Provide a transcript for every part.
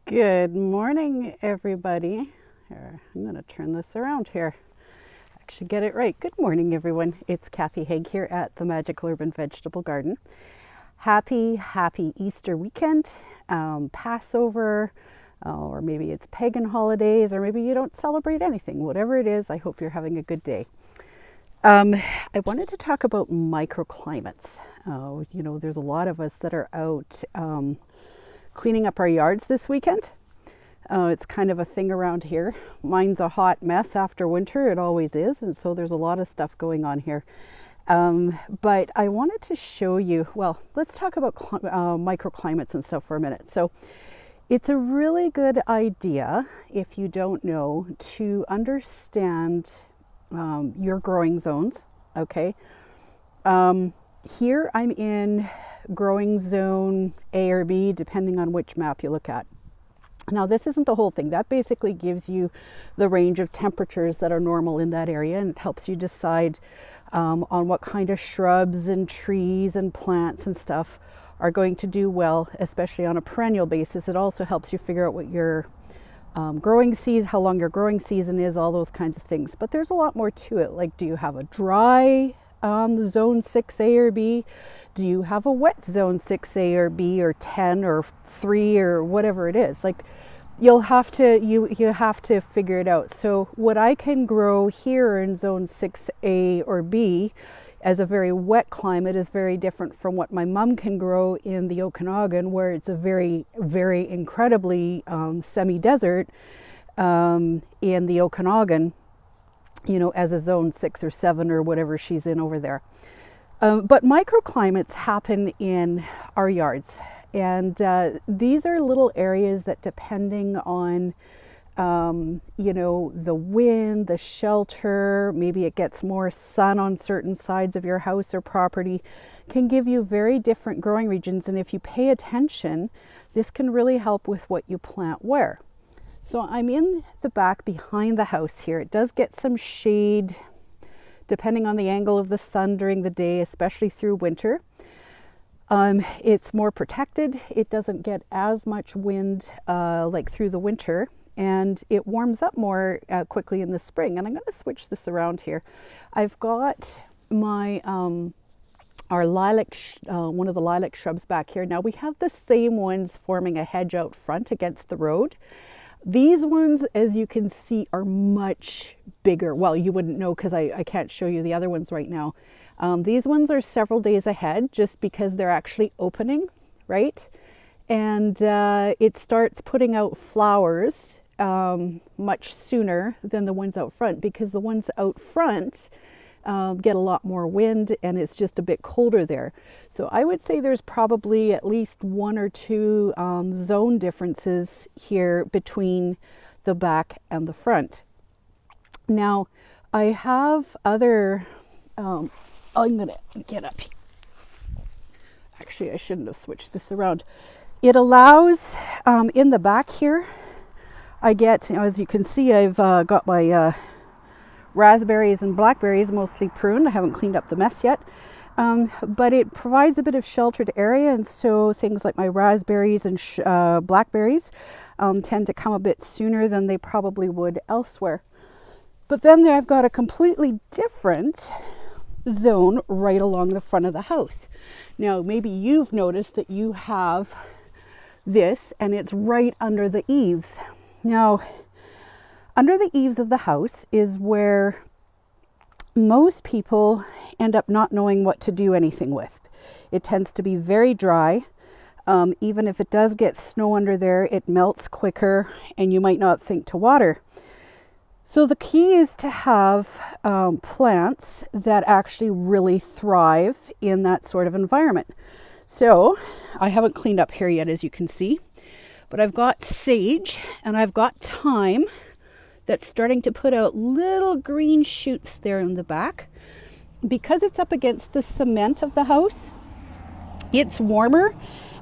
Good morning, everybody. Here, I'm going to turn this around here. Actually, get it right. Good morning, everyone. It's Cathy Haig here at the Magical Urban Vegetable Garden. Happy Easter weekend, Passover, or maybe it's pagan holidays, or maybe you don't celebrate anything. Whatever it is, I hope you're having a good day. I wanted to talk about microclimates. There's a lot of us that are out cleaning up our yards this weekend. It's kind of a thing around here. Mine's a hot mess after winter. It always is. And so there's a lot of stuff going on here. But I wanted to show you, well, let's talk about microclimates and stuff for a minute. So it's a really good idea, if you don't know, to understand your growing zones. Okay. Here I'm in growing zone A or B, depending on which map you look at. Now, this isn't the whole thing. That basically gives you the range of temperatures that are normal in that area, and it helps you decide on what kind of shrubs and trees and plants and stuff are going to do well, especially on a perennial basis. It also helps you figure out what your growing season, how long your growing season is, all those kinds of things. But there's a lot more to it. Like, do you have a dry zone 6A or B? Do you have a wet zone 6A or B or 10 or 3 or whatever it is? Like, you have to figure it out. So what I can grow here in zone 6A or B as a very wet climate is very different from what my mom can grow in the Okanagan, where it's a very incredibly semi-desert in the Okanagan, as a zone 6 or 7 or whatever she's in over there. But microclimates happen in our yards, and these are little areas that, depending on the wind, the shelter, maybe it gets more sun on certain sides of your house or property, can give you very different growing regions. And if you pay attention, this can really help with what you plant where. So I'm in the back behind the house here. It does get some shade depending on the angle of the sun during the day, especially through winter. It's more protected. It doesn't get as much wind like through the winter, and it warms up more quickly in the spring. And I'm going to switch this around here. I've got my our lilac, one of the lilac shrubs back here. Now we have the same ones forming a hedge out front against the road. These ones, as you can see, are much bigger. Well, you wouldn't know because I can't show you the other ones right now. These ones are several days ahead just because they're actually opening, right? And it starts putting out flowers much sooner than the ones out front, because the ones out front get a lot more wind and it's just a bit colder there. So I would say there's probably at least 1 or 2 zone differences here between the back and the front. Now I have other, I'm going to get up here. Actually, I shouldn't have switched this around. It allows, in the back here, I get, as you can see, I've got my raspberries and blackberries mostly pruned. I haven't cleaned up the mess yet. But it provides a bit of sheltered area, and so things like my raspberries and blackberries tend to come a bit sooner than they probably would elsewhere. But then I've got a completely different zone right along the front of the house. Now, maybe you've noticed that you have this, and it's right under the eaves. Now, under the eaves of the house is where most people end up not knowing what to do anything with. It tends to be very dry. Even if it does get snow under there, it melts quicker and you might not think to water. So the key is to have plants that actually really thrive in that sort of environment. So I haven't cleaned up here yet, as you can see, but I've got sage and I've got thyme that's starting to put out little green shoots there in the back. Because it's up against the cement of the house, it's warmer,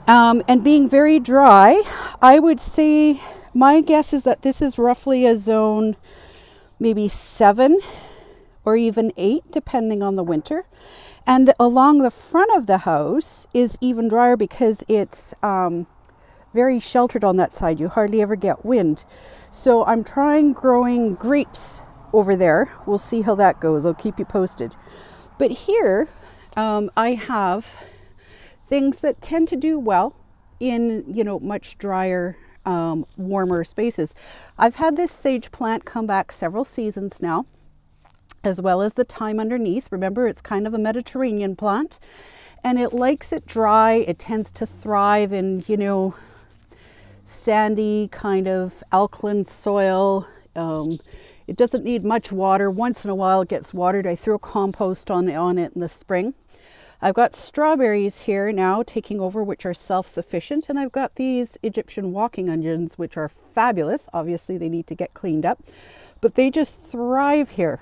and being very dry, I would say my guess is that this is roughly a zone maybe 7 or even 8, depending on the winter. And along the front of the house is even drier because it's very sheltered on that side. You hardly ever get wind. So I'm trying growing grapes over there. We'll see how that goes. I'll keep you posted. But here I have things that tend to do well in, much drier, warmer spaces. I've had this sage plant come back several seasons now, as well as the thyme underneath. Remember, it's kind of a Mediterranean plant, and it likes it dry. It tends to thrive in, sandy kind of alkaline soil. It doesn't need much water. Once in a while it gets watered. I throw compost on it in the spring. I've got strawberries here now taking over, which are self-sufficient, and I've got these Egyptian walking onions, which are fabulous. Obviously they need to get cleaned up, but they just thrive here.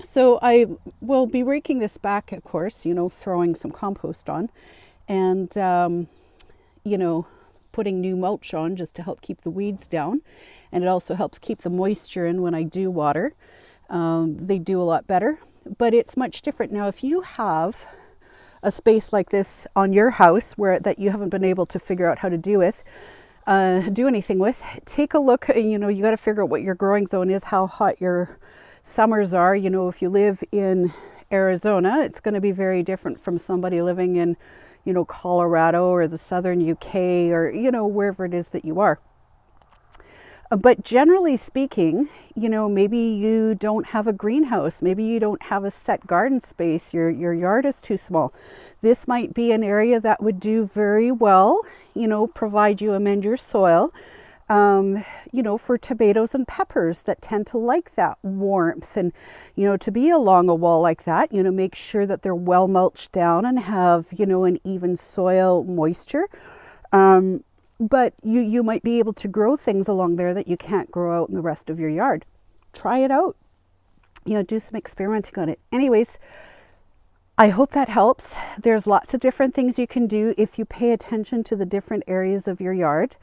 So I will be raking this back, of course, throwing some compost on, and putting new mulch on just to help keep the weeds down. And it also helps keep the moisture in when I do water. They do a lot better, but it's much different. Now, if you have a space like this on your house that you haven't been able to figure out how to do anything with, take a look. You got to figure out what your growing zone is, how hot your summers are. If you live in Arizona, it's going to be very different from somebody living in Colorado or the southern UK, or wherever it is that you are. But generally speaking, maybe you don't have a greenhouse, maybe you don't have a set garden space, your yard is too small. This might be an area that would do very well, provide you amend your soil, for tomatoes and peppers that tend to like that warmth, and to be along a wall like that, make sure that they're well mulched down and have an even soil moisture. But you might be able to grow things along there that you can't grow out in the rest of your yard. Try it out, do some experimenting on it. Anyways, I hope that helps. There's lots of different things you can do if you pay attention to the different areas of your yard.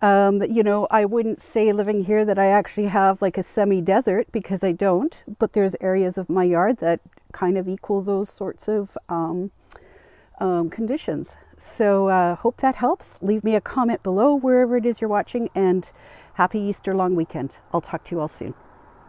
I wouldn't say living here that I actually have like a semi-desert, because I don't, but there's areas of my yard that kind of equal those sorts of conditions. So hope that helps. Leave me a comment below wherever it is you're watching, and happy Easter long weekend. I'll talk to you all soon.